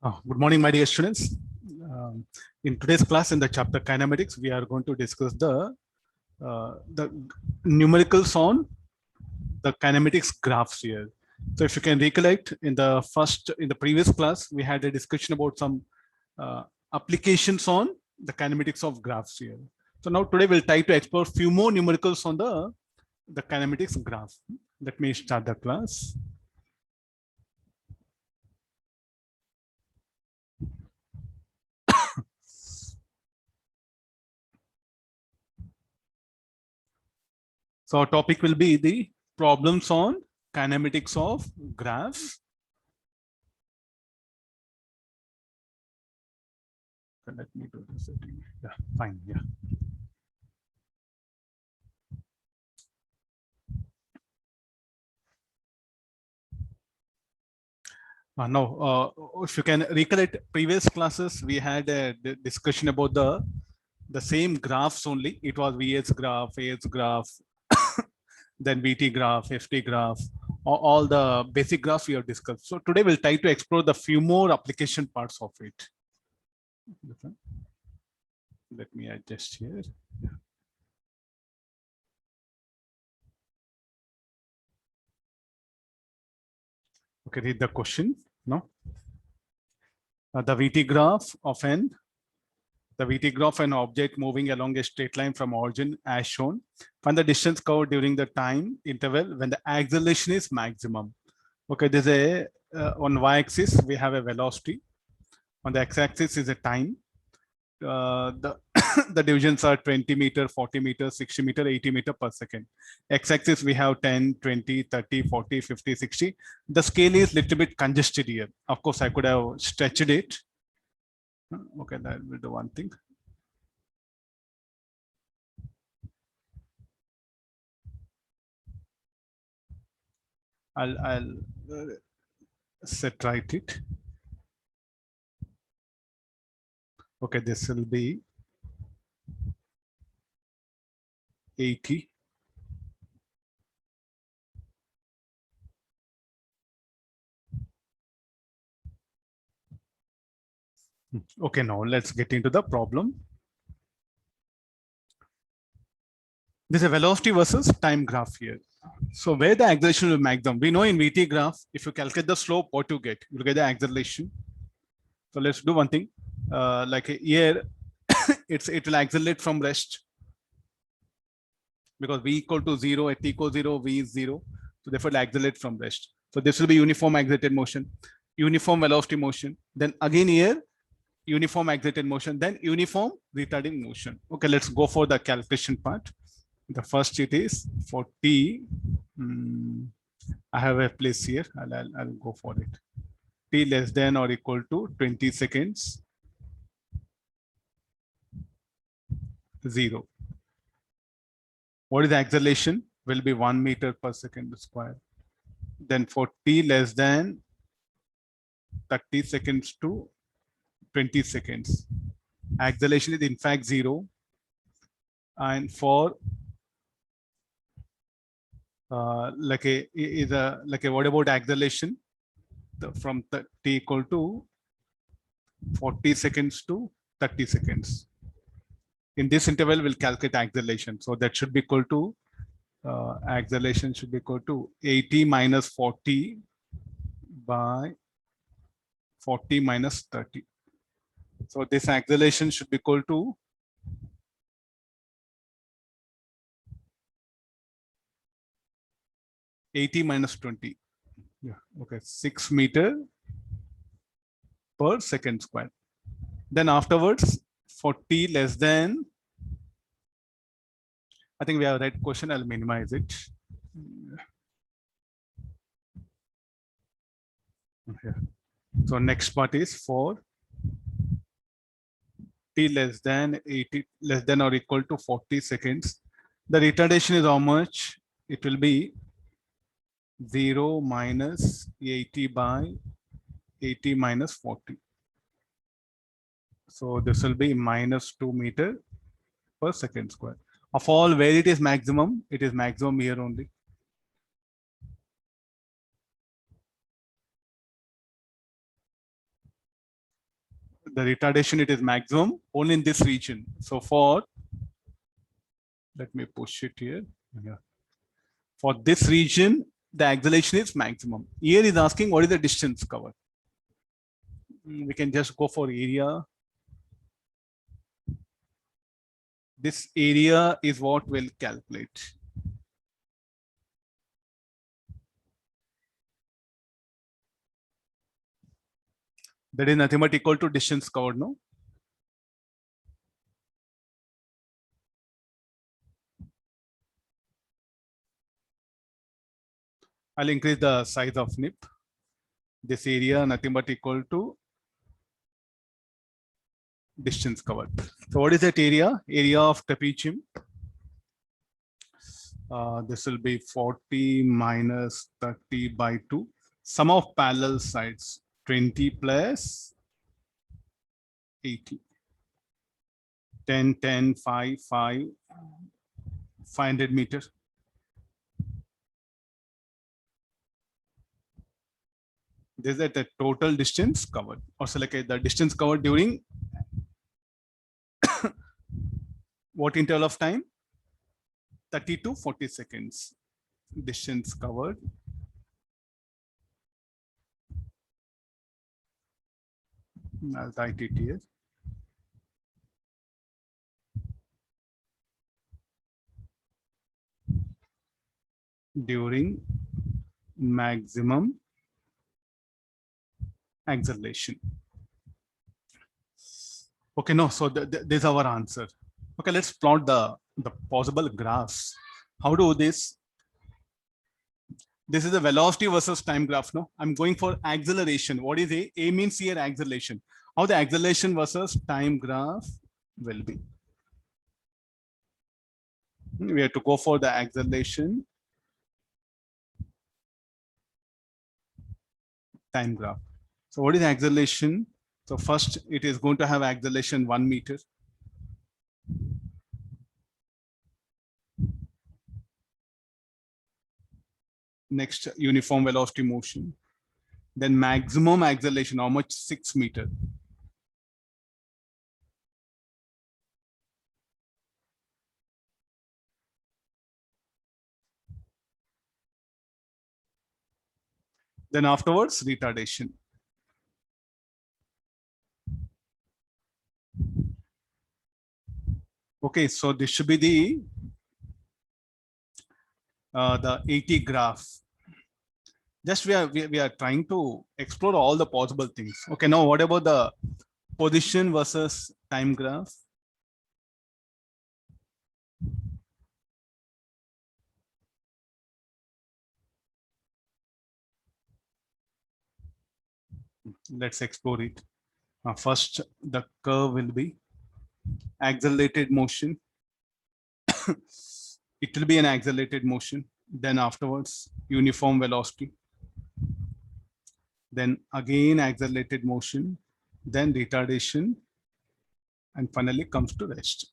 Good morning, my dear students. In today's class, in the chapter kinematics, we are going to discuss the numericals on the kinematics graphs here. So, if you can recollect, in the previous class, we had a discussion about some applications on the kinematics of graphs here. So now today we'll try to explore a few more numericals on the kinematics graph. Let me start the class. So our topic will be the problems on kinematics of graphs. Let me do the setting. Yeah, fine. Yeah. Now, if you can recollect previous classes, we had a discussion about the same graphs only. It was VS graph, AS graph, then VT graph, FT graph, all the basic graphs we have discussed. So today we'll try to explore the few more application parts of it. Let me adjust here. Yeah. Okay, read the question. No. The VT graph of an object moving along a straight line from origin as shown. Find the distance covered during the time interval when the acceleration is maximum. Okay, there's on y-axis we have a velocity. On the x-axis is a time. The divisions are 20 meter, 40 meter, 60 meter, 80 meter per second. X-axis we have 10, 20, 30, 40, 50, 60. The scale is little bit congested here. Of course, I could have stretched it. Okay, that will do one thing. I'll set right it. Okay, this will be 80. Okay, now let's get into the problem. This is a velocity versus time graph here. So where the acceleration will maximum? We know in VT graph, if you calculate the slope, what you get? You get the acceleration. So let's do one thing. Like here, it will accelerate from rest because v equal to 0, at equal 0, v is 0. So therefore, it will accelerate from rest. So this will be uniform accelerated motion, uniform velocity motion. Then again here, uniform accelerated motion, then uniform retarding motion. Okay, let's go for the calculation part. The first it is for t. I have a place here. I'll go for it. T less than or equal to 20 seconds. 0. What is the acceleration? Will be 1 meter per second square. Then for t less than 30 seconds to 20 seconds, acceleration is in fact 0. And for like what about acceleration from t equal to 40 seconds to 30 seconds? In this interval, we'll calculate acceleration. So that should be equal to acceleration should be equal to 80 minus 40 by 40 minus 30. So this acceleration should be equal to 80 minus 20. Yeah, okay, 6 meter per second square. Then afterwards, for t less than, I think we have that question. I'll minimize it. Okay. So next part is for t less than 80, less than or equal to 40 seconds. The retardation is how much? It will be 0 minus 80 by 80 minus 40. So this will be minus 2 meter per second square. Of all where it is maximum here only. the retardation, it is maximum only in this region. So for, let me push it here. Yeah. For this region, the acceleration is maximum. Here is asking what is the distance covered. We can just go for area. This area is what we'll calculate. That is nothing but equal to distance covered, no? I'll increase the size of NIP. This area nothing but equal to distance covered. So what is that area? Area of trapezium. This will be 40 minus 30 by 2. Sum of parallel sides, 20 plus 80. 10, 10, 5, 5, 500 meters. This is the total distance covered. Also, like the distance covered during what interval of time? 30 to 40 seconds. Distance covered. I'll write it here. During maximum acceleration. Okay, no, so this is our answer. Okay, let's plot the possible graphs. How do this? This is the velocity versus time graph. No, I'm going for acceleration. What is A? A means here acceleration. How the acceleration versus time graph will be. We have to go for the acceleration time graph. So what is acceleration? So first it is going to have acceleration 1 meter. Next, uniform velocity motion. Then maximum acceleration, how much? 6 meter. Then afterwards, retardation. Okay, so this should be the 80 graph. Just we are trying to explore all the possible things. Okay, now what about the position versus time graph? Let's explore it. First, the curve will be accelerated motion. It will be an accelerated motion. Then afterwards, uniform velocity. Then again accelerated motion, then retardation, and finally comes to rest.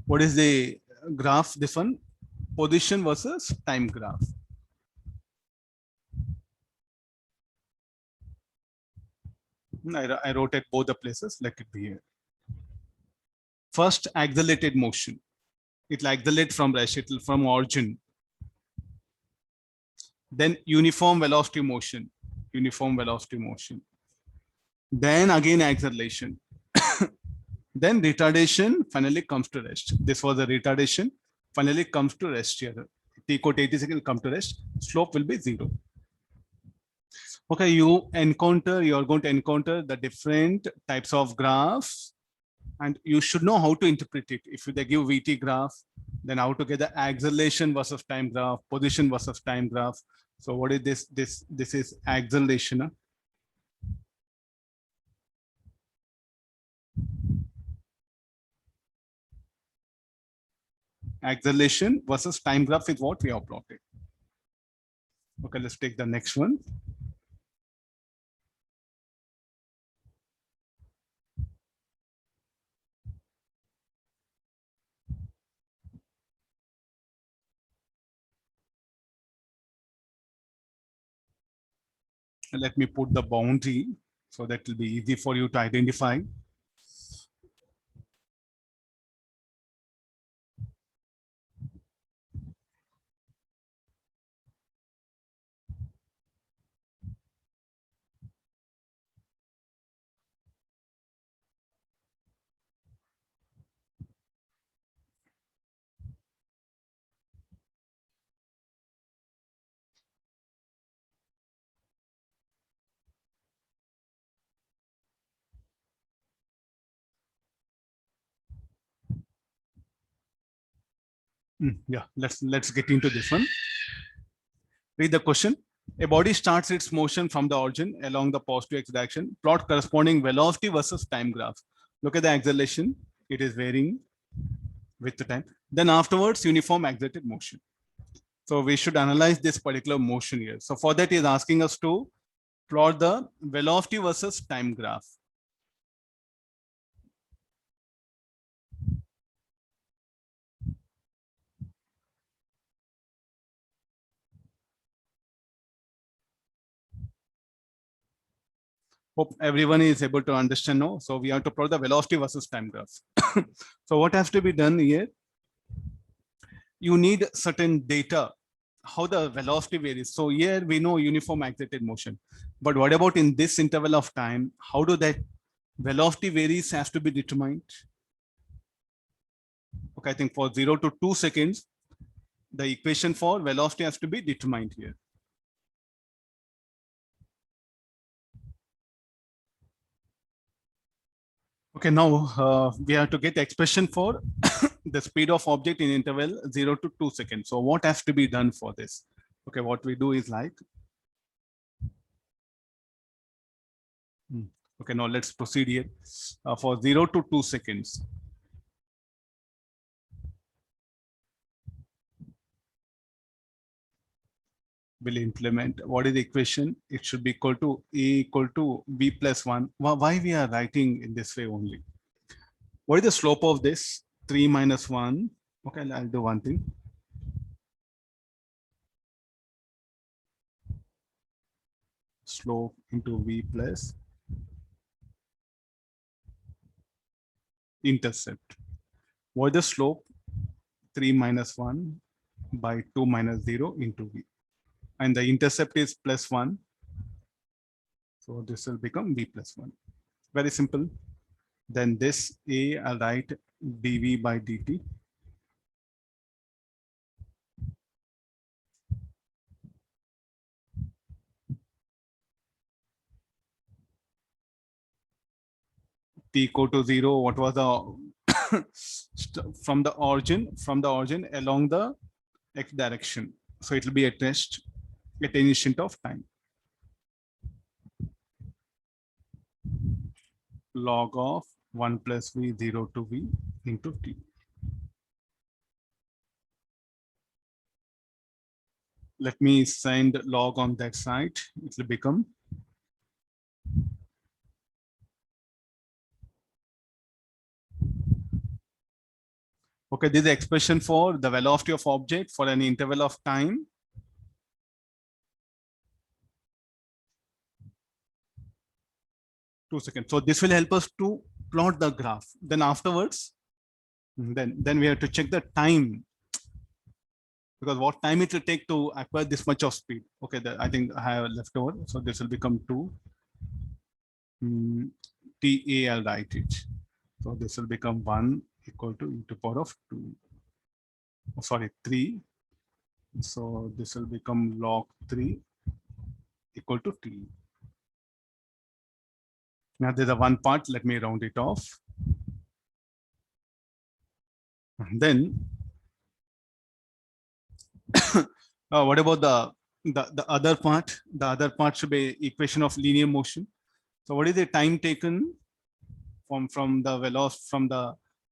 What is the graph? This one, position versus time graph. I wrote at both the places, let it be here. First, accelerated motion. It will accelerate from rest, it will from origin. Then uniform velocity motion, uniform velocity motion. Then again acceleration. Then retardation finally comes to rest. This was the retardation, finally comes to rest here. T equal to 80 seconds come to rest. Slope will be 0. Okay, you're going to encounter the different types of graphs, and you should know how to interpret it. If they give VT graph, then how to get the acceleration versus time graph, position versus time graph. So what is this? This is acceleration. Acceleration versus time graph is what we have plotted. Okay, let's take the next one. Let me put the boundary so that will be easy for you to identify. Yeah, let's get into this one. Read the question. A body starts its motion from the origin along the positive x direction. Plot corresponding velocity versus time graph. Look at the acceleration. It is varying with the time. Then afterwards, uniform accelerated motion. So we should analyze this particular motion here. So for that, he is asking us to plot the velocity versus time graph. Hope everyone is able to understand now. So we have to plot the velocity versus time graph. So what has to be done here? You need certain data, how the velocity varies. So here we know uniform accelerated motion. But what about in this interval of time? How do that velocity varies has to be determined? Okay, I think for 0 to 2 seconds, the equation for velocity has to be determined here. Okay, now we have to get the expression for the speed of object in interval 0 to 2 seconds. So what has to be done for this? Okay, what we do is like, okay, now let's proceed here. For 0 to 2 seconds, will implement what is the equation? It should be equal to a equal to b plus 1. Why we are writing in this way only? What is the slope of this? 3 minus 1. Okay, I'll do one thing. Slope into v plus intercept. What is the slope? 3 minus 1 by 2 minus 0 into v. And the intercept is plus 1. So this will become v plus 1. Very simple. Then this a, I'll write dv by dt. T equal to 0. What was the from the origin along the x direction? So it will be at rest at any instant of time. Log of 1 plus v 0 to v into t. Let me send log on that side. It will become okay. This is the expression for the velocity of object for an interval of time. Two seconds. So this will help us to plot the graph. Then afterwards, then we have to check the time, because what time it will take to acquire this much of speed. Okay, I think I have left over. So this will become 2 TA, I'll write it. So this will become 1 equal to e to power of 2. Oh, sorry, 3. So this will become log 3 equal to t. Now there's a one part, let me round it off. And then what about the other part? The other part should be equation of linear motion. So what is the time taken from the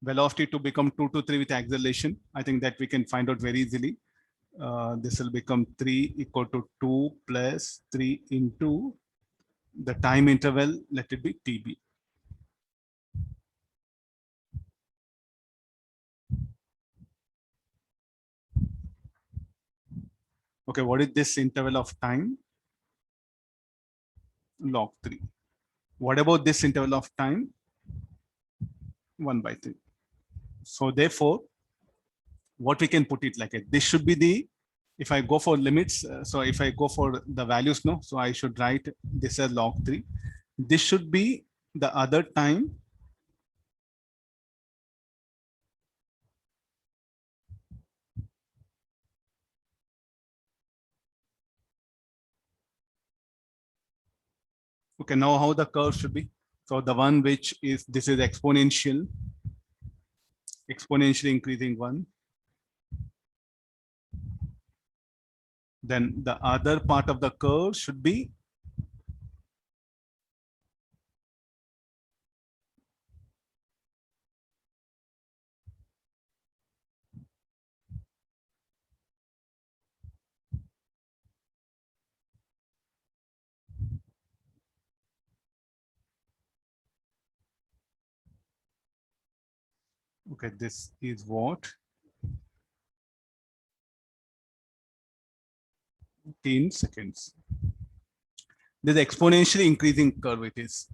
velocity to become 2 to 3 with acceleration? I think that we can find out very easily. This will become 3 equal to 2 plus 3 into the time interval, let it be TB. Okay, what is this interval of time? log 3. What about this interval of time? 1/3. So therefore, what we can put it like this should be the, if I go for limits, so if I go for the values, no, so I should write this as log 3. This should be the other time okay. Now how the curve should be? So the one which is, this is exponentially increasing one. Then the other part of the curve should be okay. This is what 10 seconds. This exponentially increasing curve it is.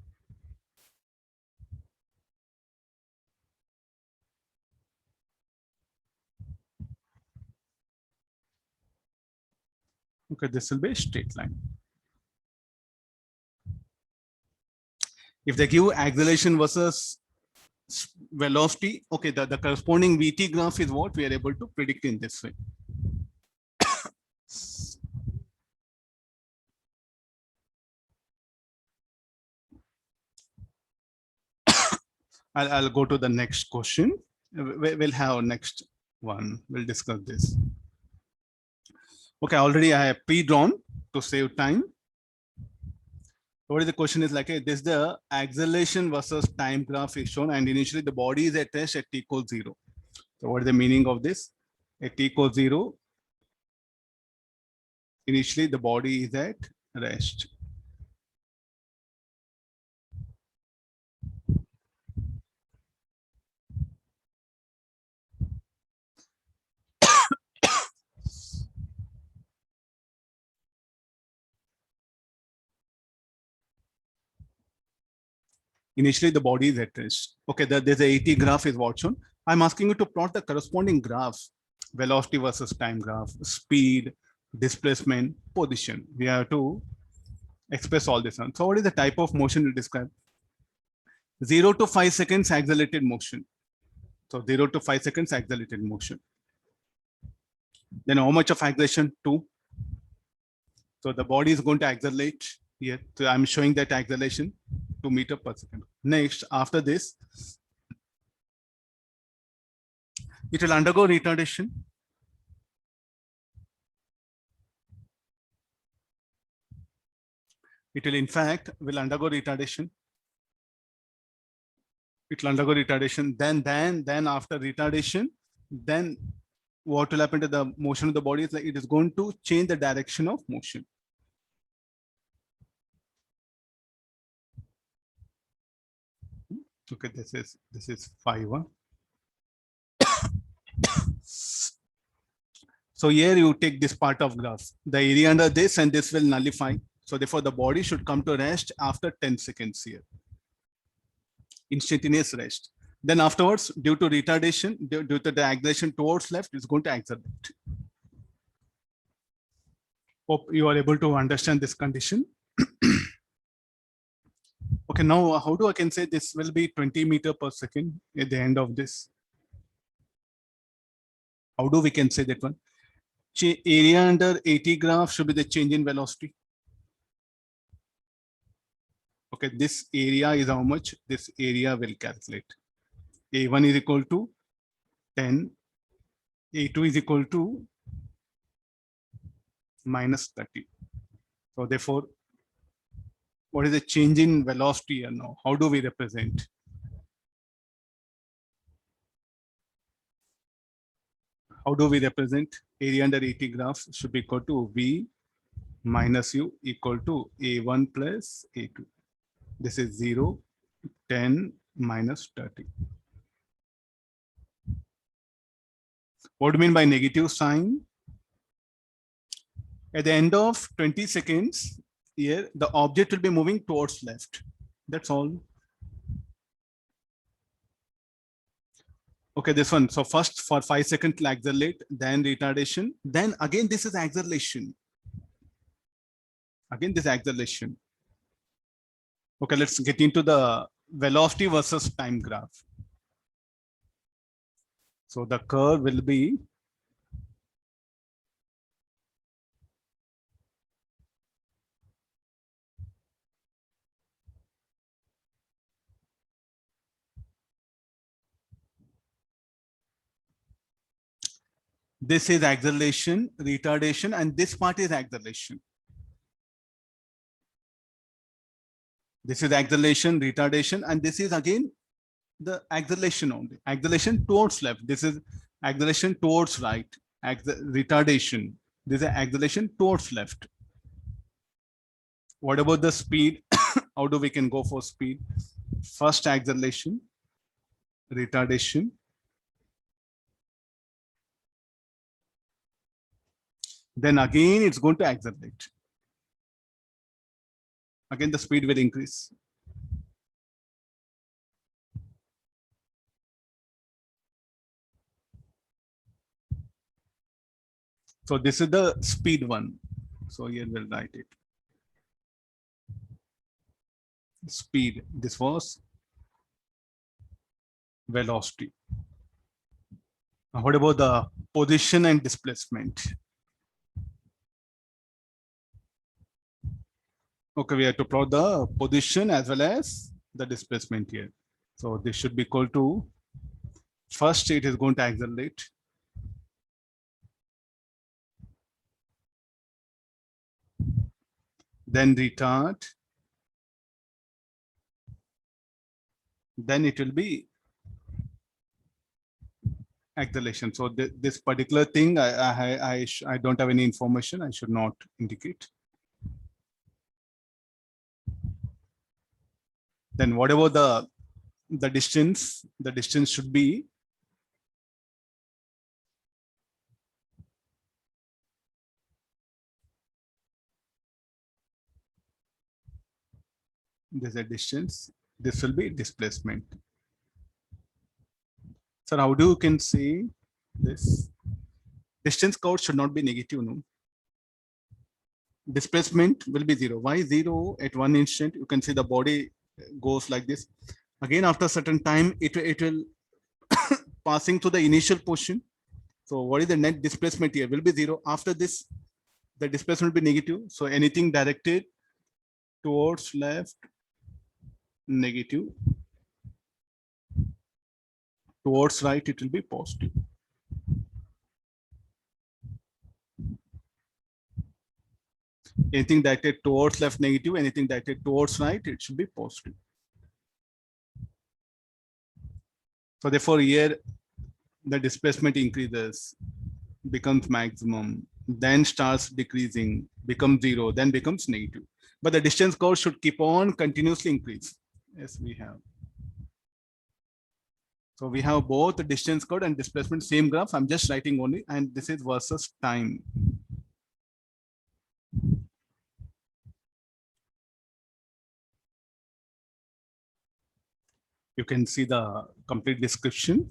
Okay, this will be a straight line. If they give acceleration versus velocity, okay, the corresponding VT graph is what we are able to predict in this way. I'll go to the next question. We'll have next one. We'll discuss this. Okay, already I have pre-drawn to save time. What is the question is like, this the acceleration versus time graph is shown, and initially the body is at rest at t equals 0. So what is the meaning of this? At t equals 0, initially the body is at rest. Initially the body is at rest. Okay, there's a AT graph is what shown. I'm asking you to plot the corresponding graph, velocity versus time graph, speed, displacement, position. We have to express all this. So what is the type of motion you describe? 0 to 5 seconds accelerated motion. So 0 to 5 seconds accelerated motion. Then how much of acceleration? 2. So the body is going to accelerate here. So I'm showing that acceleration 2 meters per second. Next, after this, it will undergo retardation. It will in fact will undergo retardation. It will undergo retardation. Then after retardation, then what will happen to the motion of the body is like it is going to change the direction of motion. Okay, this is 5. So here you take this part of graph, the area under this, and this will nullify. So therefore the body should come to rest after 10 seconds here. Instantaneous rest. Then afterwards, due to retardation, due to the acceleration towards left, it's going to accelerate. Hope you are able to understand this condition. Okay, now how do I can say this will be 20 meters per second at the end of this? How do we can say that one? Area under AT graph should be the change in velocity. Okay, this area is how much? This area will calculate. A1 is equal to 10. A2 is equal to minus 30. So therefore, what is the change in velocity here now? How do we represent? How do we represent area under AT graph should be equal to V minus U equal to A1 plus A2. This is 0, 10 minus 30. What do you mean by negative sign? At the end of 20 seconds, here the object will be moving towards left. That's all. Okay, this one. So first for 5 seconds to accelerate, then retardation, then again this is acceleration. Again this acceleration. Okay, let's get into the velocity versus time graph. So the curve will be this is acceleration, retardation, and this part is acceleration. This is acceleration, retardation, and this is again the acceleration only. Acceleration towards left. This is acceleration towards right. Retardation. This is acceleration towards left. What about the speed? How do we can go for speed? First acceleration, retardation. Then again, it's going to accelerate. Again, the speed will increase. So this is the speed one. So here we'll write it. Speed. This was velocity. Now, what about the position and displacement? Okay, we have to plot the position as well as the displacement here. So this should be equal to, first it is going to accelerate. Then retard. Then it will be acceleration. So this particular thing, I don't have any information. I should not indicate. Then whatever the distance should be there's a distance. This will be displacement. So how do you can say this? Distance code should not be negative, no? Displacement will be 0. Why 0? At one instant, you can see the body goes like this. Again, after a certain time, it will passing to the initial portion. So what is the net displacement here? Will be 0. After this, the displacement will be negative. So anything directed towards left, negative. Towards right, it will be positive. Anything directed towards left, negative. Anything directed towards right, it should be positive. So therefore here, the displacement increases, becomes maximum, then starts decreasing, becomes 0, then becomes negative. But the distance curve should keep on continuously increase. Yes, we have. So we have both the distance curve and displacement, same graph. I'm just writing only, and this is versus time. You can see the complete description.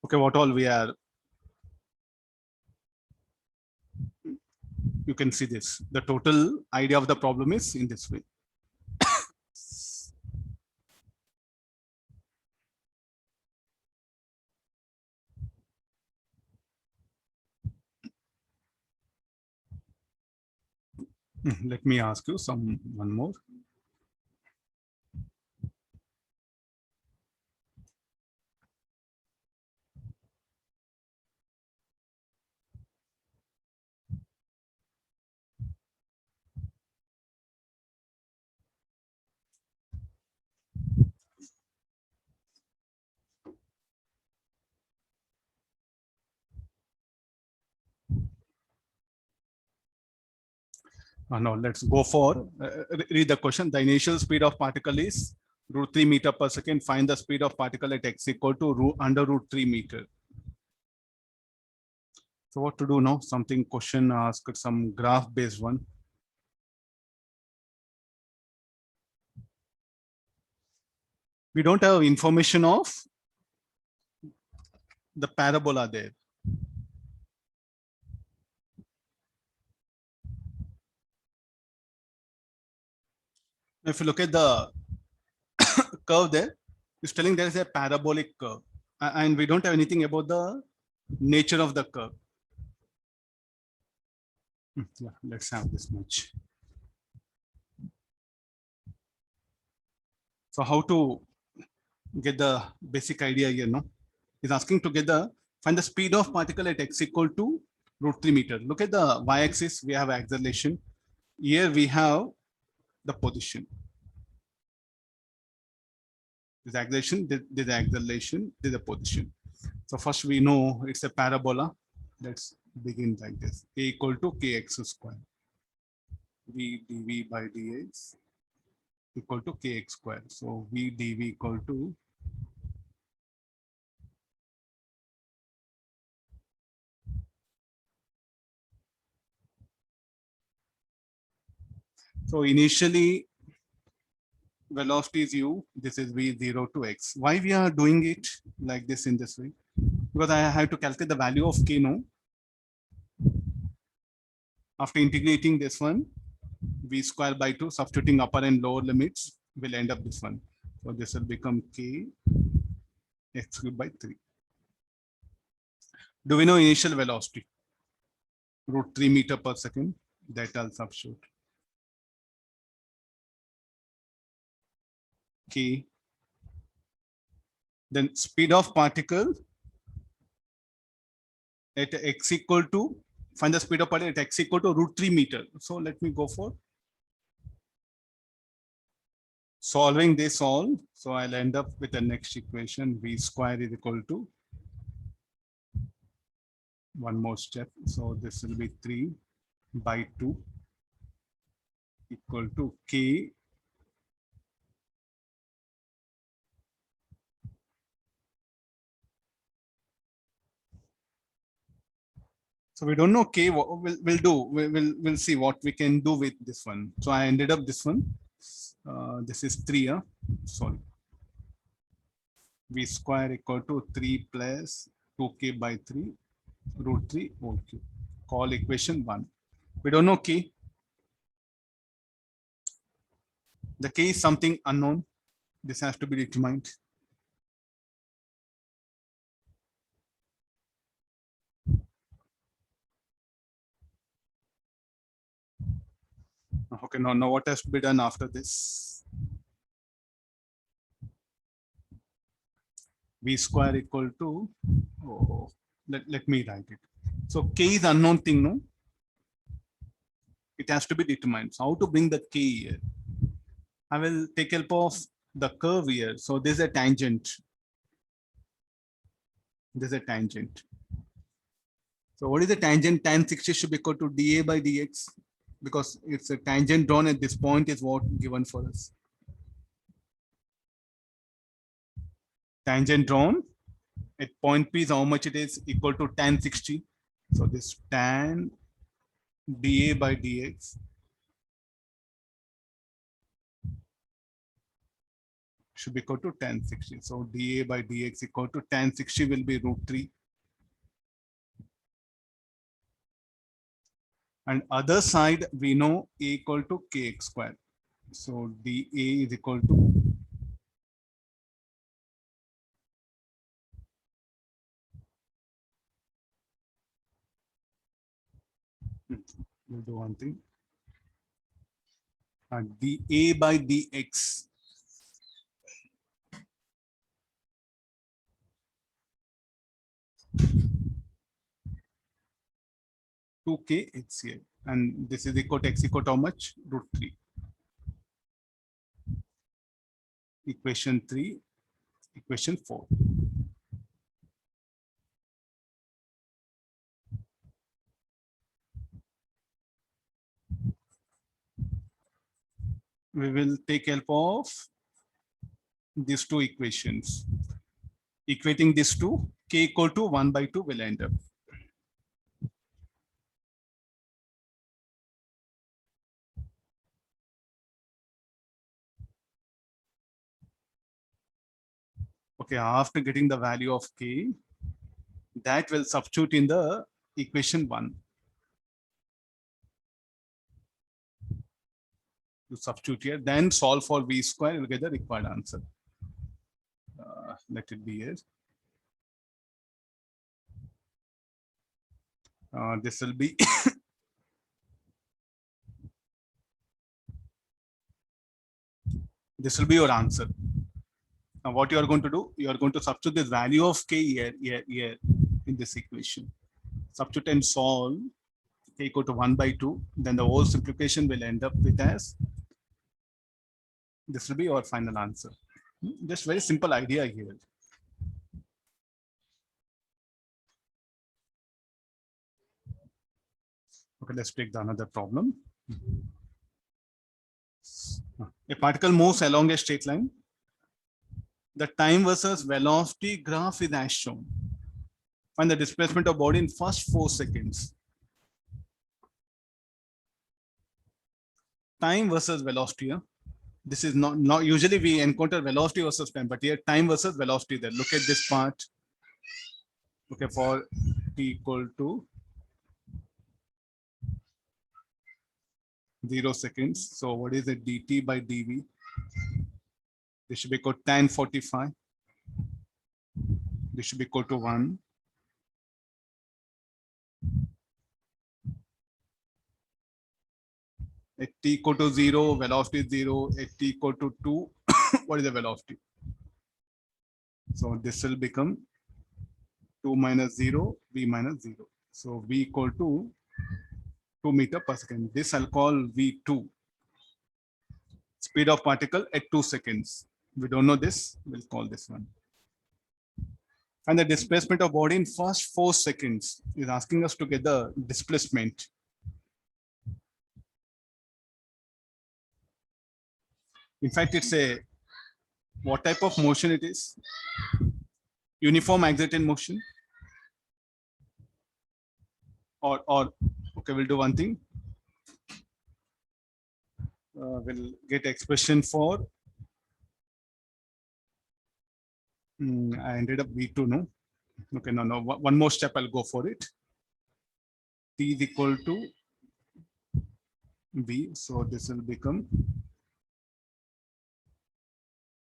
Okay, what all we are. You can see this. The total idea of the problem is in this way. Let me ask you one more. No, let's go for read the question. The initial speed of particle is √3 meter per second. Find the speed of particle at x equal to under √3 meter. So what to do now? Something question asked, some graph based one. We don't have information of the parabola there. If you look at the curve there, it's telling there is a parabolic curve, and we don't have anything about the nature of the curve. Yeah, let's have this much. So how to get the basic idea here? No, is asking to get the find the speed of particle at x equal to √3 meter. Look at the y-axis. We have acceleration. Here we have the position. This acceleration, this acceleration, this a position. So first we know it's a parabola. Let's begin like this. A equal to kx square. V dv by dx equal to kx square. So V dv equal to so initially velocity is u, this is v0 to x. Why we are doing it like this in this way? Because I have to calculate the value of k now. After integrating this one, v square by 2, substituting upper and lower limits, will end up this one. So this will become k x cubed by 3. Do we know initial velocity? √3 meter per second. That I'll substitute. K. Then speed of particle at x equal to, find the speed of particle at x equal to √3 meter. So let me go for solving this all. So I'll end up with the next equation. V square is equal to, one more step. So this will be 3 by 2 equal to k So we don't know k. We'll do. We'll see what we can do with this one. So I ended up this one. This is 3. Sorry. V square equal to 3 plus 2k by 3 √3 whole cube. Call equation 1. We don't know k. The k is something unknown. This has to be determined. Okay, now what has to be done after this? V square equal to, let me write it. So k is unknown thing, no? It has to be determined. So how to bring the k here? I will take help of the curve here. So there's a tangent. There's a tangent. So what is the tangent? Tan 60 should be equal to dA by dx, because it's a tangent drawn at this point is what given for us. Tangent drawn at point P is how much it is, equal to tan 60. So this tan dA by dx should be equal to tan 60. So dA by dx equal to tan 60 will be √3. And other side, we know A equal to kx square. So dA is equal to we'll do one thing. dA by dx. Two k HCl, and this is equal to x equal to how much? √3. Equation 3, equation 4. we will take help of these two equations. Equating these two, k equal to 1 by 2 will end up. Okay, after getting the value of k, that will substitute in the equation 1. To substitute here, then solve for v square, you'll get the required answer. Let it be here. This will be this will be your answer. Now, what you are going to do, you are going to substitute the value of k here in this equation. Substitute and solve k equal to 1 by 2. Then the whole simplification will end up with as this will be your final answer. Just very simple idea here. Okay, let's take the another problem. A particle moves along a straight line. The time versus velocity graph is as shown. Find the displacement of body in first 4 seconds. Time versus velocity. This is not usually we encounter velocity versus time, but here time versus velocity there. Look at this part. Okay, for t equal to 0 seconds. So what is it? dt by dv. This should be equal to tan 45. This should be equal to 1. At t equal to 0, velocity is 0. At t equal to 2, what is the velocity? So this will become 2 minus 0, v minus 0. So v equal to 2 meter per second. This I'll call v2. Speed of particle at 2 seconds. We don't know this, we'll call this one. And the displacement of body in first 4 seconds is asking us to get the displacement. In fact, it's a, what type of motion it is? Uniform accelerated motion. Or okay, we'll do one thing. We'll get expression for, I ended up v2, no? Okay, no, one more step, I'll go for it. T is equal to v, so this will become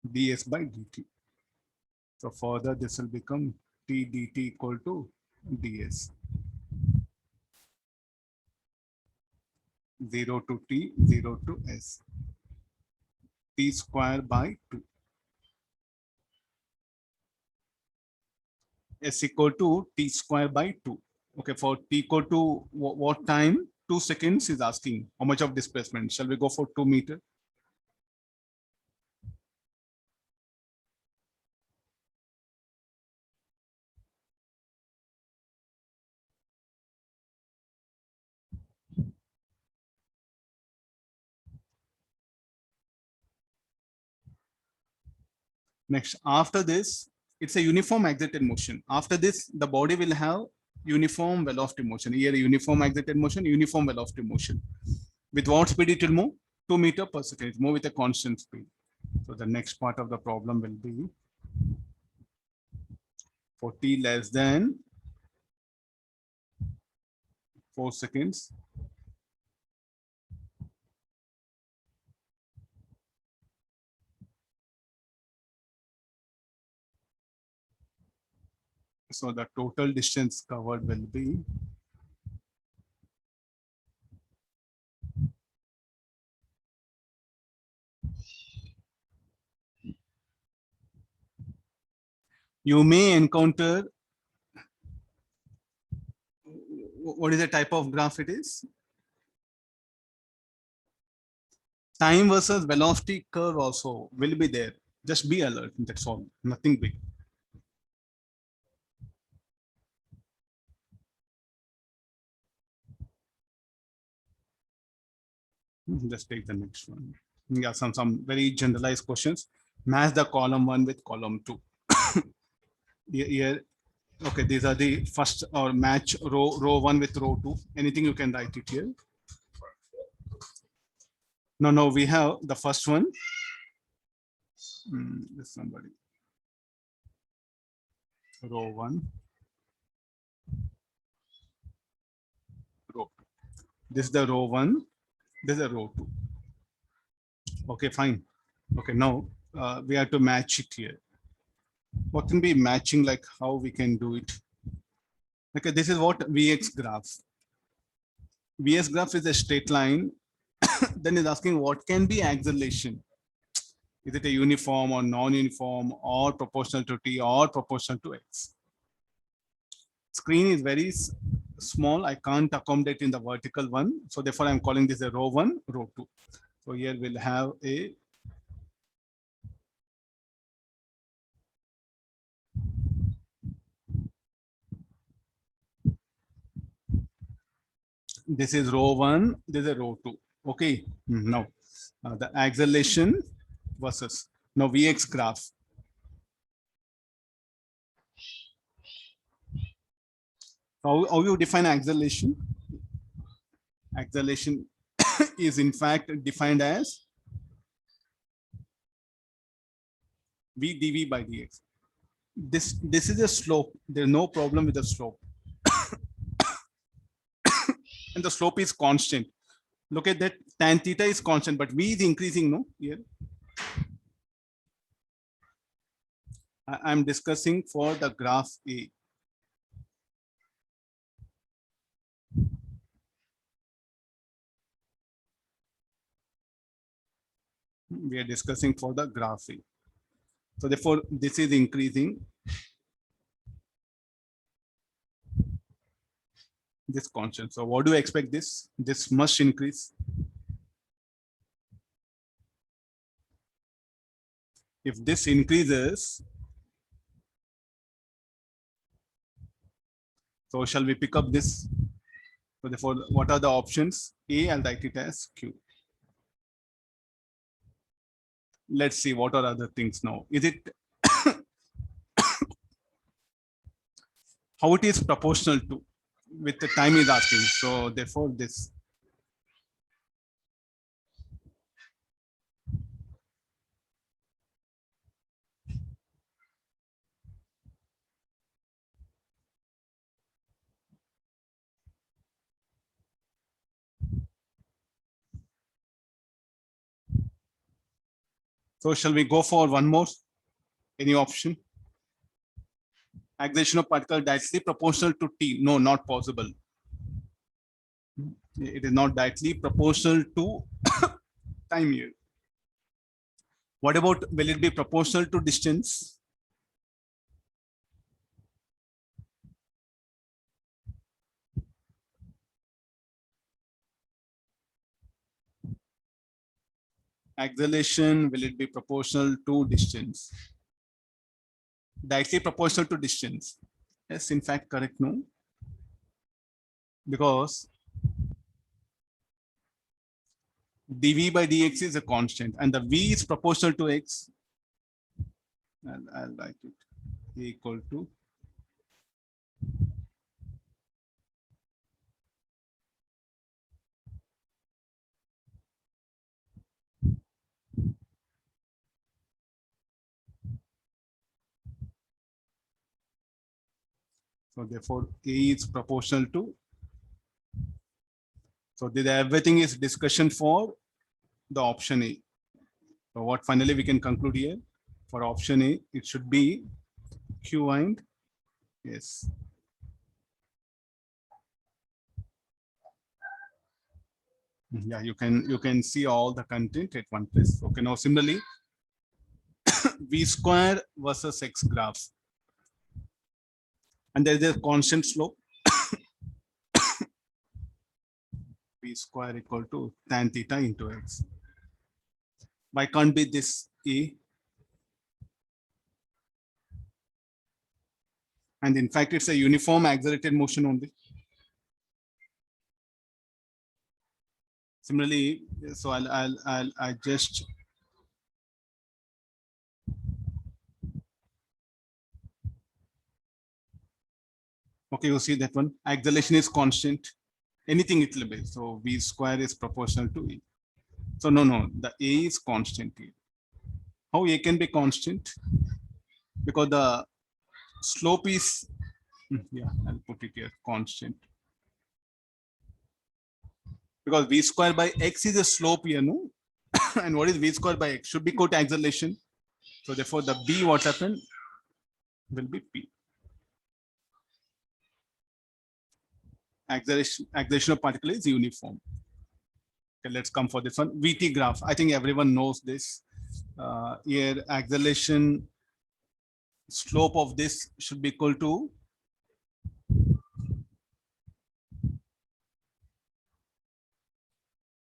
ds by dt. So further, this will become t dt equal to ds. 0 to t, 0 to s. T square by 2. S equal to t square by 2. Okay, for t equal to what time? 2 seconds is asking how much of displacement. Shall we go for 2 meter? Next, after this, it's a uniform accelerated motion. After this, the body will have uniform velocity motion. Here, uniform accelerated motion, uniform velocity motion. With what speed it will move? 2 meter per second. It move with a constant speed. So the next part of the problem will be for t less than 4 seconds. So the total distance covered will be you may encounter, what is the type of graph it is? Time versus velocity curve also will be there. Just be alert, that's all, nothing big. Just take the next one. Yeah, some very generalized questions. Match the column 1 with column 2. Here, okay, these are the first, or match row 1 with row 2. Anything you can write it here. No, we have the first one. This somebody. Row 1. Row 2. This is the row 1. This is a row 2. Okay, fine. Okay, now we have to match it here. What can be matching, like how we can do it? Okay, this is what Vx graph. Vx graph is a straight line. Then is asking what can be acceleration. Is it a uniform or non-uniform or proportional to t or proportional to x? Screen is very small. I can't accommodate in the vertical one. So therefore I'm calling this a row 1, row 2. So here we'll have a this is row 1, this is a row 2. Okay, now the acceleration versus now Vx graph. How you define acceleration? Acceleration is in fact defined as v dv by dx. This is a slope. There's no problem with the slope. And the slope is constant. Look at that, tan theta is constant, but v is increasing, no? Here. I'm discussing for the graph A. We are discussing for the graph A. So therefore, this is increasing. This constant. So what do you expect this? This must increase. If this increases, so shall we pick up this? So therefore, what are the options? A, I'll write it as Q. Let's see what are other things now. Is it how it is proportional to with the time is asking. So therefore this. So shall we go for one more? Any option? Acceleration of particle directly proportional to t. No, not possible. It is not directly proportional to time here. What about, will it be proportional to distance? Acceleration, will it be proportional to distance? Directly proportional to distance. Yes, in fact, correct, no? Because dv by dx is a constant and the v is proportional to x. I'll write it equal to so therefore A is proportional to. So this everything is discussion for the option A. So what finally we can conclude here for option A, it should be Q and yes. Yeah, you can see all the content at one place. Okay, now similarly, V square versus X graph. And there is a constant slope. V square equal to tan theta into X. Why can't be this A? And in fact, it's a uniform accelerated motion only. Similarly, so I just okay, you see that one. Acceleration is constant. Anything it will be. So v square is proportional to e. So no, the a is constant here. How a can be constant? Because the slope is yeah, I'll put it here constant. Because v square by x is a slope here, no? And what is v square by x? Should be equal to acceleration. So therefore, the b what happened will be p. Acceleration of particle is uniform. Okay, let's come for this one. VT graph. I think everyone knows this. Here, acceleration slope of this should be equal to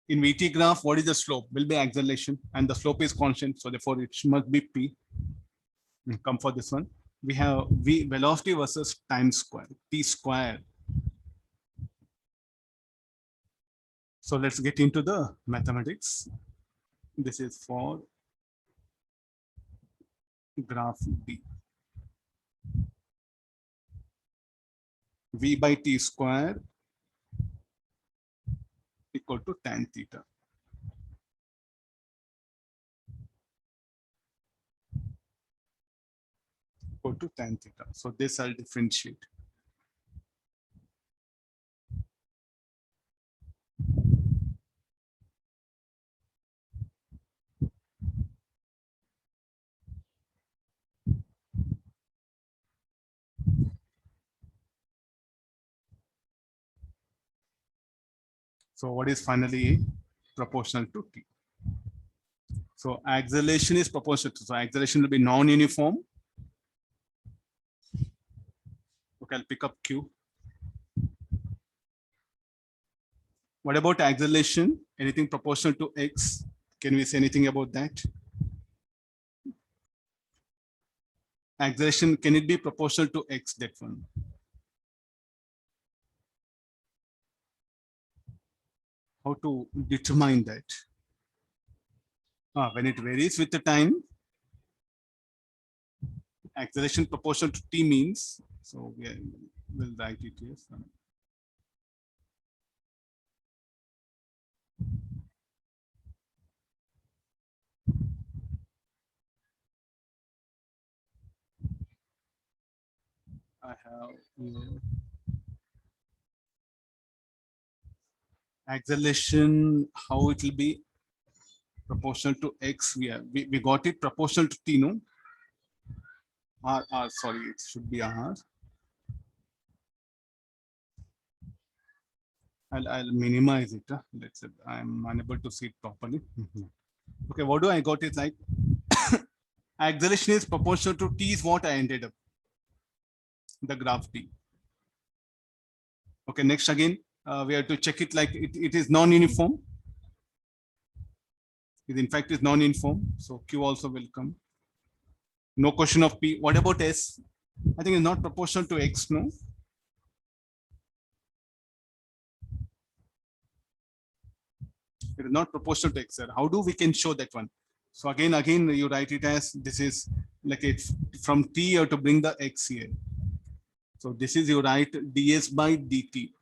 in VT graph. What is the slope? Will be acceleration, and the slope is constant. So therefore, it must be p. Come for this one. We have v velocity versus time square, t square. So let's get into the mathematics. This is for graph D. V by t square equal to tan theta. Equal to tan theta. So this I'll differentiate. So what is finally proportional to t? So acceleration is proportional to, so acceleration will be non-uniform. Okay, I'll pick up Q. What about acceleration? Anything proportional to x? Can we say anything about that? Acceleration, can it be proportional to x, that one? How to determine that? When it varies with the time, acceleration proportional to t means, so we'll write it here. I have here. Acceleration, how it will be proportional to x. We got it proportional to t, no? R, sorry, it should be R. I'll minimize it. Let's say I'm unable to see it properly. Okay, what do I got is like acceleration is proportional to t is what I ended up. The graph t. Okay, next again, we have to check it like it is non-uniform. It in fact is non-uniform. So Q also will come. No question of P. What about S? I think it's not proportional to X, no? It is not proportional to X. Sir. How do we can show that one? So again, you write it as this is like it's from T you have to bring the X here. So this is you write ds by dt.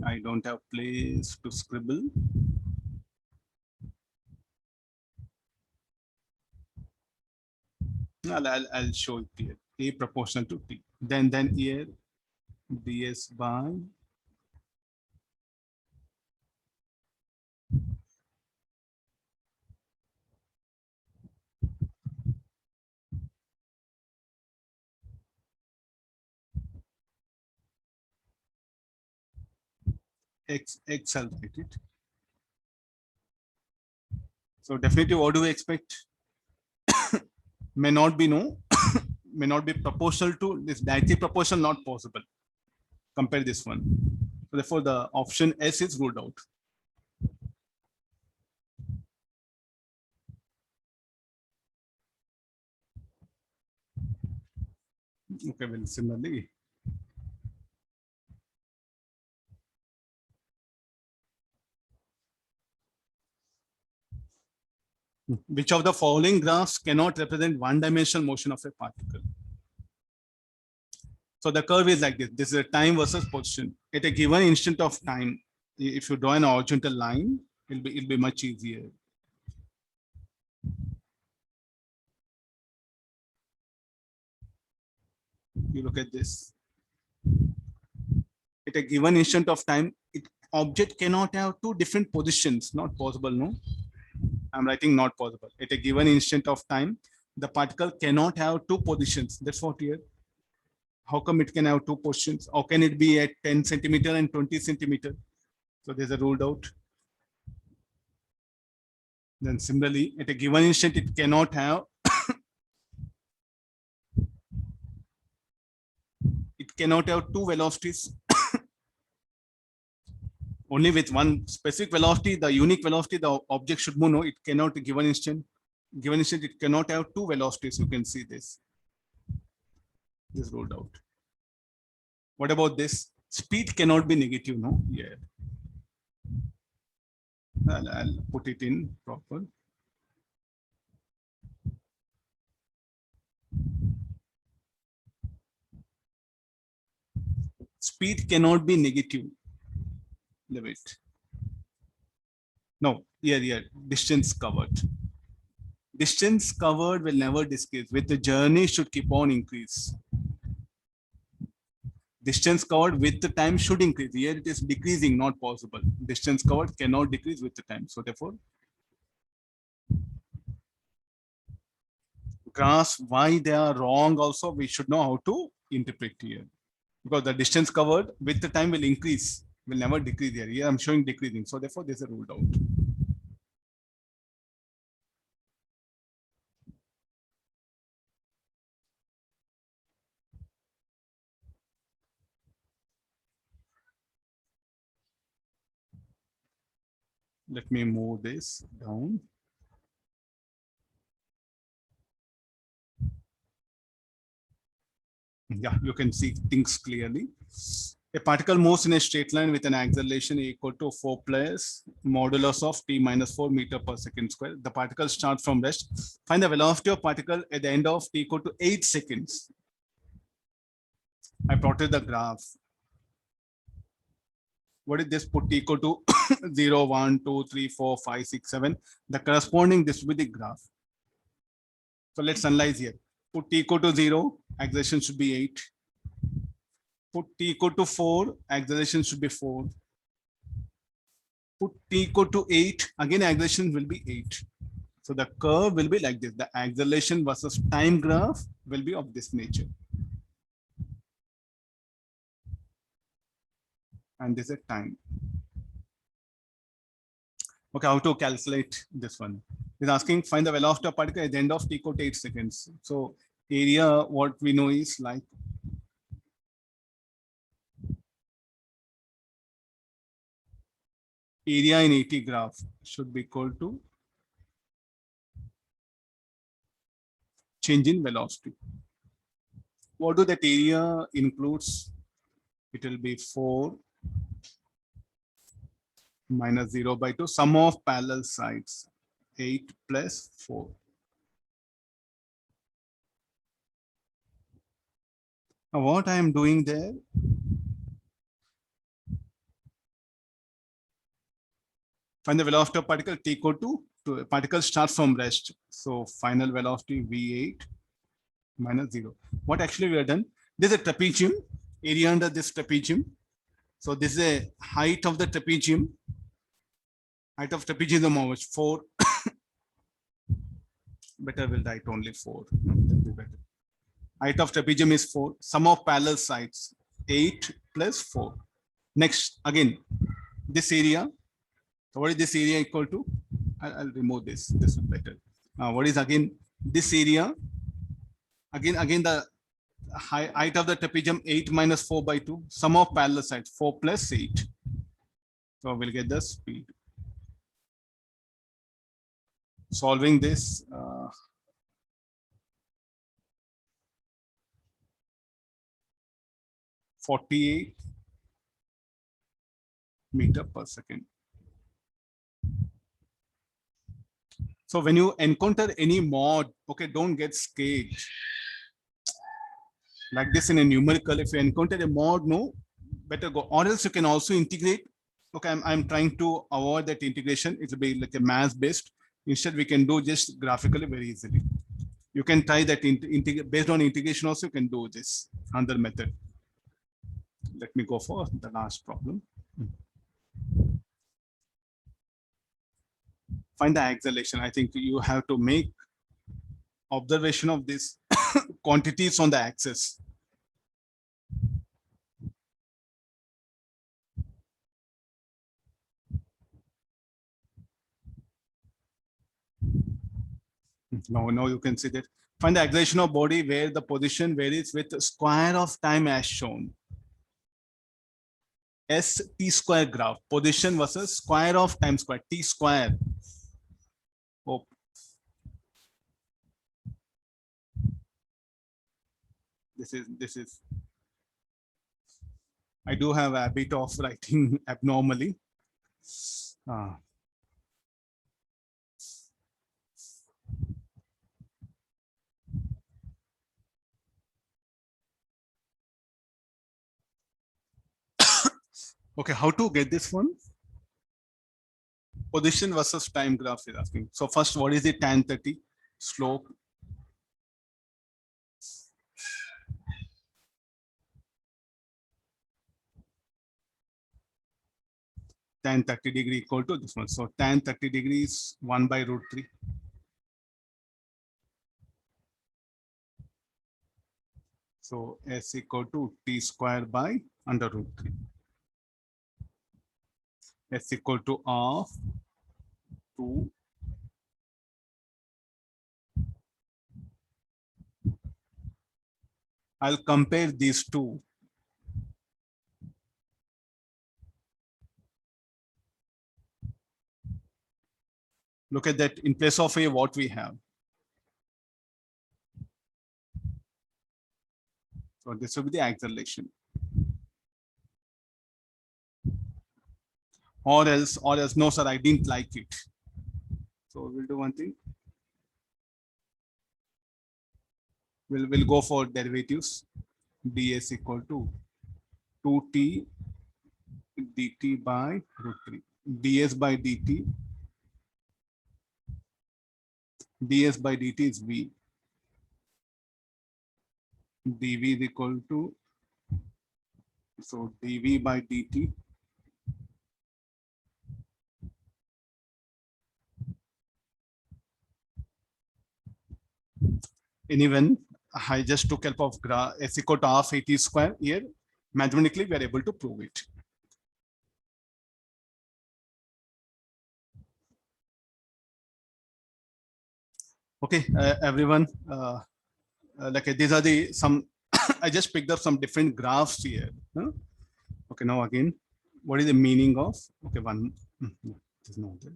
I don't have place to scribble. I'll show it here. A proportional to T. Then here ds by X, I'll write it. So definitely what do we expect? May not be no, may not be proportional to this directly proportional, not possible. Compare this one. So therefore the option S is ruled out. Okay, well, similarly, Which of the following graphs cannot represent one-dimensional motion of a particle? So the curve is like this. This is a time versus position. At a given instant of time, if you draw an horizontal line, it'll be much easier. You look at this. At a given instant of time, object cannot have two different positions. Not possible, no? I'm writing not possible. At a given instant of time, the particle cannot have two positions. That's what here. How come it can have two positions? How can it be at 10 centimeter and 20 centimeter? So there's a ruled out. Then similarly, at a given instant, it cannot have two velocities. Only with one specific velocity, the unique velocity, the object should move. No, it cannot given instant. Given instant, it cannot have two velocities. You can see this. This ruled out. What about this? Speed cannot be negative, no? Yeah. I'll put it in proper. Speed cannot be negative. Leave it. No, yeah. Distance covered. Distance covered will never decrease. With the journey should keep on increase. Distance covered with the time should increase. Here it is decreasing, not possible. Distance covered cannot decrease with the time. So therefore, graphs, why they are wrong also, we should know how to interpret here. Because the distance covered with the time will increase, will never decrease here. Here I'm showing decreasing. So therefore, this is ruled out. Let me move this down. Yeah, you can see things clearly. A particle moves in a straight line with an acceleration equal to 4 plus modulus of t minus 4 meter per second square. The particle starts from rest. Find the velocity of particle at the end of t equal to 8 seconds. I plotted the graph. What is this? Put t equal to 0, 1, 2, 3, 4, 5, 6, 7. The corresponding, this will be the graph. So let's analyze here. Put t equal to 0, acceleration should be 8. Put t equal to 4, acceleration should be 4. Put t equal to 8, again acceleration will be 8. So the curve will be like this. The acceleration versus time graph will be of this nature. And this is time. Okay, how to calculate this one? It's asking find the velocity of particle at the end of t equal to 8 seconds. So area, what we know is like area in AT graph should be equal to change in velocity. What do that area includes? It will be 4 minus 0 by 2, sum of parallel sides, 8 plus 4. Now what I am doing there, find the velocity of particle t equal to particle starts from rest. So final velocity V8 minus 0. What actually we have done? This is a trapezium, area under this trapezium. So this is a height of the trapezium. Height of trapezium is how much? 4. Better will write only 4. No, that'll be better. Height of trapezium is 4. Sum of parallel sides, 8 plus 4. Next, again, this area. So what is this area equal to? I'll remove this. This is better. What is again this area? Again the height of the trapezium 8 minus 4 by 2. Sum of parallel sides 4 plus 8. So we'll get the speed. Solving this. 48 meter per second. So when you encounter any mod, okay, don't get scared. Like this in a numerical, if you encounter a mod, no, better go. Or else you can also integrate. Okay, I'm trying to avoid that integration. It will be like a math based. Instead, we can do just graphically very easily. You can try that based on integration also, you can do this another method. Let me go for the last problem. Find the acceleration. I think you have to make observation of this quantities on the axis. No, you can see that. Find the acceleration of body where the position varies with square of time as shown. S t square graph, position versus square of time square, t square. Oh. This is, I do have a bit of writing abnormally. Okay, how to get this one? Position versus time graph is asking. So first, what is the tan 30 slope? Tan 30 degree equal to this one. So tan 30 degrees 1 by root 3. So S equal to t square by under root 3. S equal to R 2. I'll compare these two. Look at that. In place of A, what we have. So this will be the acceleration. Or else, no, sir, I didn't like it. So we'll do one thing. We'll go for derivatives. ds equal to 2t dt by root 3. ds by dt. ds by dt is v. dv is equal to, so dv by dt. And even I just took help of s equal to half at square here. Mathematically, we are able to prove it. Okay, everyone. Like these are the some. I just picked up some different graphs here. Huh? Okay, now again, what is the meaning of? Okay, one. There's no there.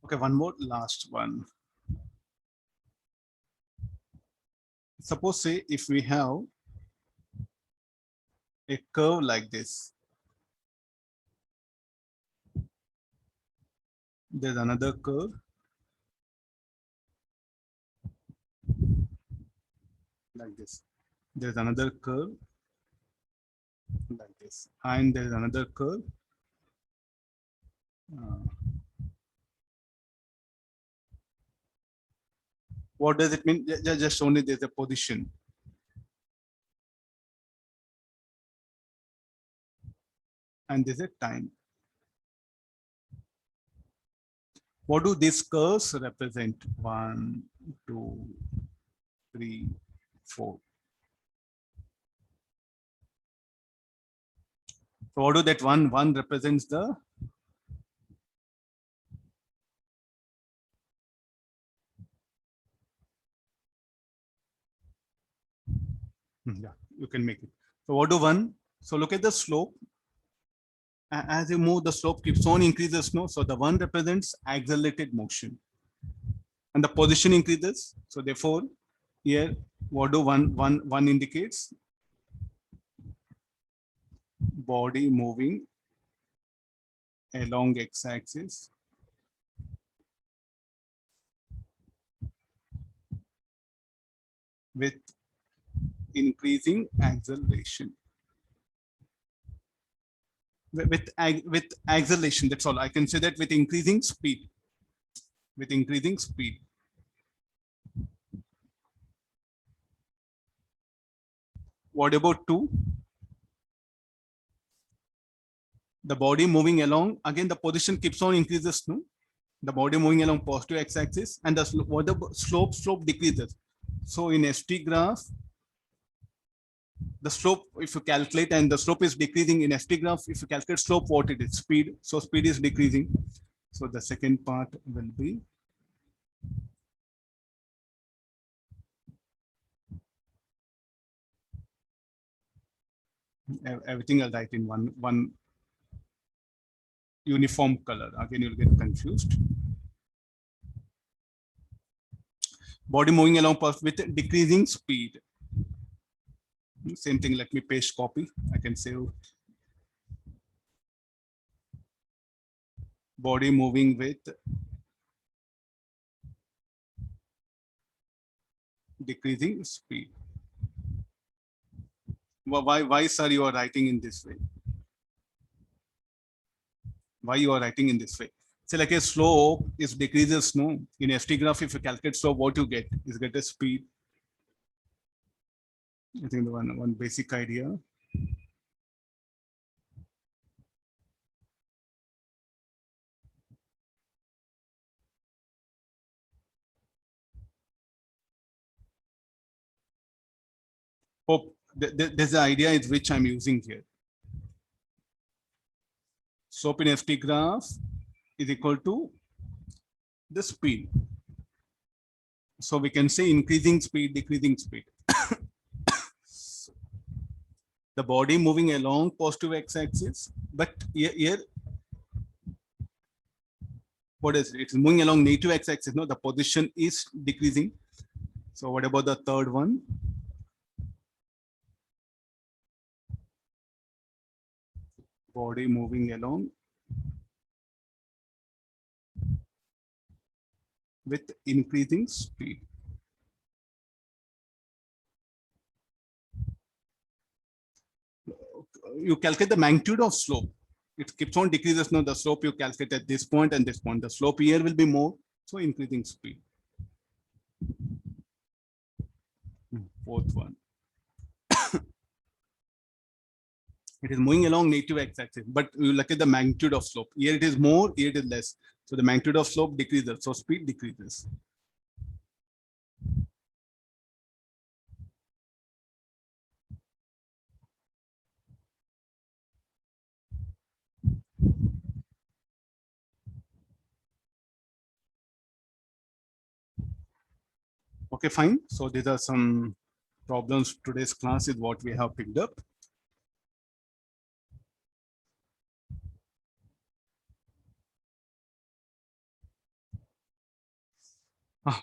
Okay, one more last one. Suppose say if we have a curve like this, there's another curve like this. There's another curve like this, and there's another curve. What does it mean? Just only there's a position. And there's a time. What do these curves represent? 1, 2, 3, 4. So what do that one represents the yeah, you can make it. So what do one? So look at the slope. As you move, the slope keeps on increases, no? So the one represents accelerated motion. And the position increases. So therefore, here, what do one indicates? body moving along x-axis with increasing acceleration. With acceleration, that's all. I can say that with increasing speed. With increasing speed. What about 2? The body moving along, again, the position keeps on increases, no? The body moving along positive x-axis and the slope decreases. So in ST graph, the slope, if you calculate, and the slope is decreasing in ST graph, if you calculate slope, what it is? Speed. So speed is decreasing. So the second part will be everything I'll write in one uniform color. Again, you'll get confused. Body moving along with decreasing speed. Same thing, let me paste copy. I can save body moving with decreasing speed. Why, sir, you are writing in this way? Why you are writing in this way? So like a slope is decreases, no? In ST graph, if you calculate slope, what you get is get a speed. I think the one basic idea. Hope there's the idea is which I'm using here. Slope in ST graph is equal to the speed. So we can say increasing speed, decreasing speed. The body moving along positive x-axis, but here, what is it? It's moving along negative x-axis. No, the position is decreasing. So what about the third one? Body moving along with increasing speed. You calculate the magnitude of slope. It keeps on decreases. No, the slope you calculate at this point and this point. The slope here will be more, so increasing speed. Fourth one. It is moving along negative x-axis, but you look at the magnitude of slope. Here it is more, here it is less. So the magnitude of slope decreases, so speed decreases. Okay, fine. So these are some problems. Today's class is what we have picked up.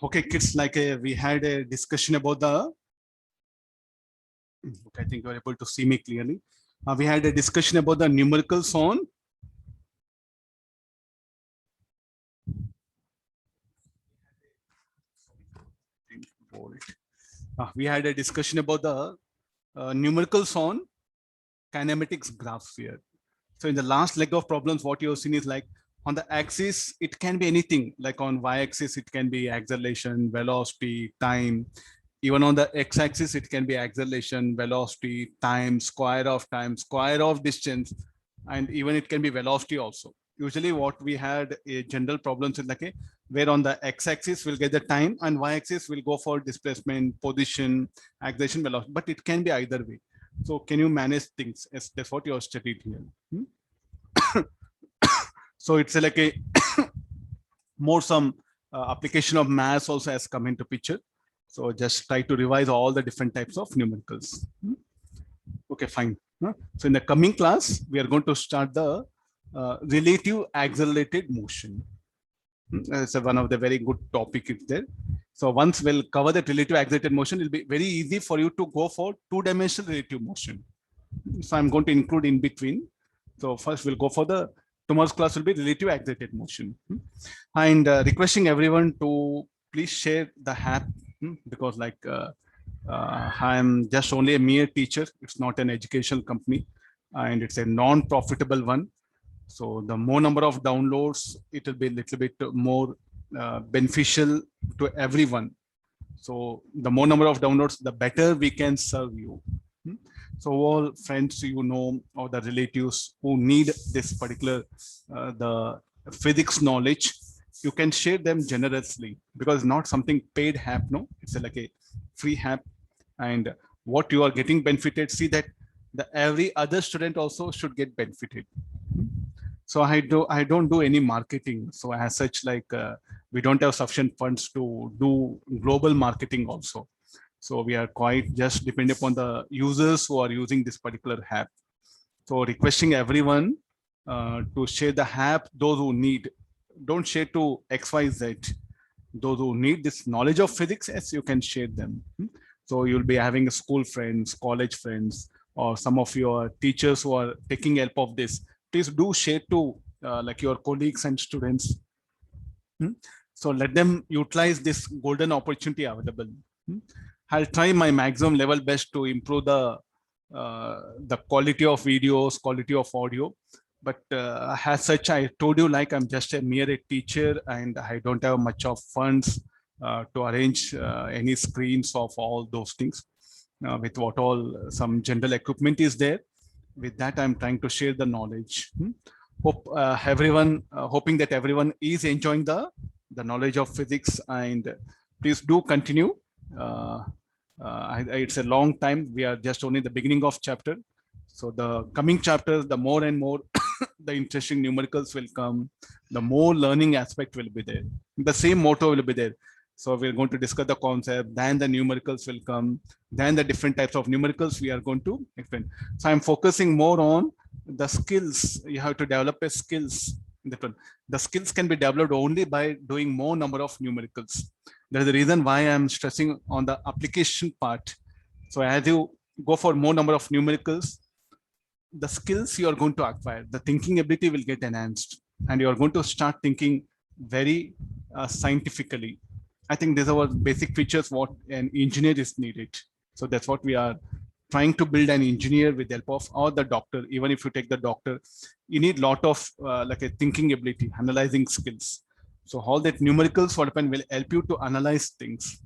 Okay, kids, like we had a discussion about the, okay, I think you're able to see me clearly. We had a discussion about the numericals on we had a discussion about the numericals on kinematics graphs here. So in the last leg of problems, what you've seen is like on the axis, it can be anything. Like on y-axis, it can be acceleration, velocity, time. Even on the x-axis, it can be acceleration, velocity, time, square of distance, and even it can be velocity also. Usually what we had a general problems is like where on the x-axis we'll get the time and y-axis will go for displacement, position, acceleration, velocity, but it can be either way. So can you manage things? As that's what you have studied here. So it's like a more some application of maths also has come into picture. So just try to revise all the different types of numericals. Okay, fine. So in the coming class, we are going to start the relative accelerated motion. So one of the very good topic is there. So once we'll cover the relative accelerated motion, it'll be very easy for you to go for two-dimensional relative motion. So I'm going to include in between. So first we'll go for tomorrow's class will be relative accelerated motion. And requesting everyone to please share the app, because like I'm just only a mere teacher. It's not an educational company and it's a non-profitable one. So the more number of downloads, it will be a little bit more beneficial to everyone. So the more number of downloads, the better we can serve you. So all friends, or the relatives who need this particular, the physics knowledge, you can share them generously, because not something paid app, no, it's like a free app. And what you are getting benefited, see that every other student also should get benefited. So I don't do any marketing. So as such, like we don't have sufficient funds to do global marketing also. So we are quite just dependent upon the users who are using this particular app. So requesting everyone to share the app, those who need, don't share to XYZ. Those who need this knowledge of physics, yes, you can share them. So you'll be having school friends, college friends, or some of your teachers who are taking help of this. Please do share to like your colleagues and students. So let them utilize this golden opportunity available. I'll try my maximum level best to improve the quality of videos, quality of audio. But as such, I told you, like I'm just a mere teacher and I don't have much of funds to arrange any screens of all those things. With what all some general equipment is there. With that, I'm trying to share the knowledge. Hope everyone, hoping that everyone is enjoying the knowledge of physics, and please do continue. It's a long time. We are just only the beginning of chapter. So the coming chapters, the more and more the interesting numericals will come, the more learning aspect will be there. The same motto will be there. So we're going to discuss the concept, then the numericals will come, then the different types of numericals we are going to explain. So I'm focusing more on the skills. You have to develop a skills. The skills can be developed only by doing more number of numericals. That is the reason why I'm stressing on the application part. So as you go for more number of numericals, the skills you are going to acquire, the thinking ability will get enhanced, and you are going to start thinking very scientifically. I think these are our basic features what an engineer is needed. So that's what we are trying to build, an engineer with the help of, or the doctor. Even if you take the doctor, you need a lot of like a thinking ability, analyzing skills. So all that numericals what happen will help you to analyze things.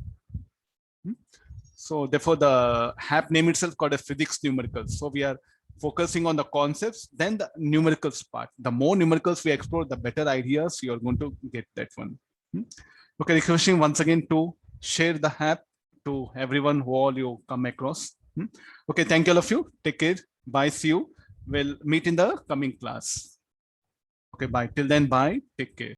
So therefore the app name itself called a physics numericals. So we are focusing on the concepts, then the numericals part. The more numericals we explore, the better ideas you are going to get that one. Okay, requesting once again to share the app to everyone who all you come across. Okay, thank you all of you. Take care. Bye. See you. We'll meet in the coming class. Okay, bye. Till then, bye. Take care.